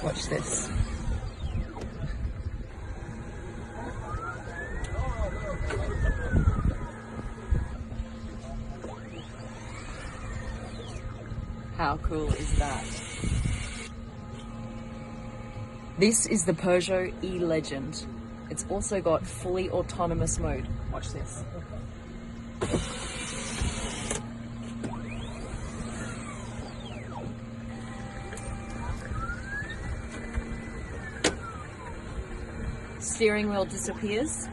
Watch this. How cool is that? This is the Peugeot E-Legend. It's also got fully autonomous mode. Watch this. Steering wheel disappears.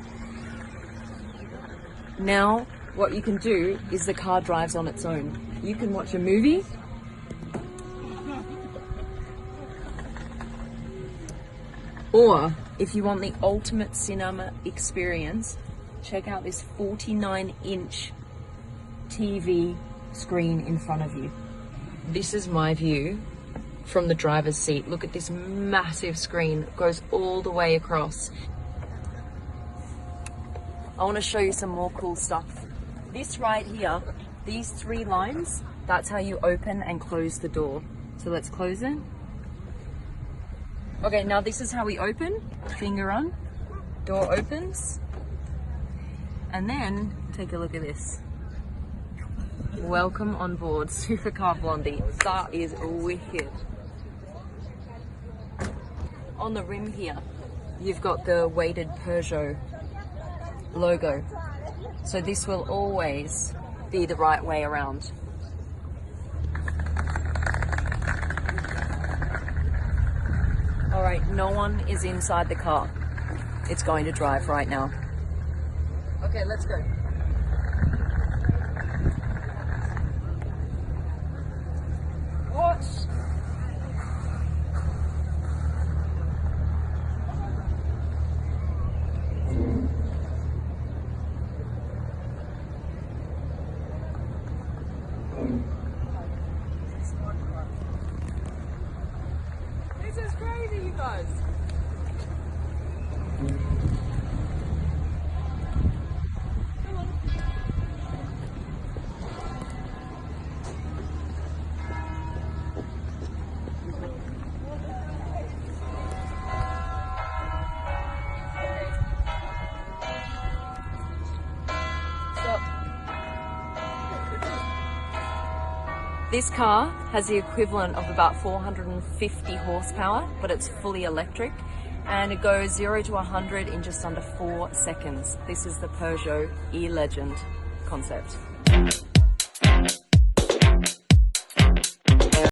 Now, what you can do is the car drives on its own. You can watch a movie. Or, if you want the ultimate cinema experience, check out this 49-inch TV screen in front of you. This is my view from the driver's seat. Look at this massive screen. It goes all the way across. I want to show you some more cool stuff. This right here, these 3 lines, that's how you open and close the door. So let's close it. Okay, now this is how we open. Finger on, door opens. And then, take a look at this. Welcome on board, Supercar Blondie. That is wicked. On the rim here, you've got the weighted Peugeot logo. So this will always be the right way around. All right, no one is inside the car. It's going to drive right now. Okay, let's go. What? This is crazy, you guys. This car has the equivalent of about 450 horsepower, but it's fully electric, and it goes 0 to 100 in just under 4 seconds. This is the Peugeot E-Legend concept.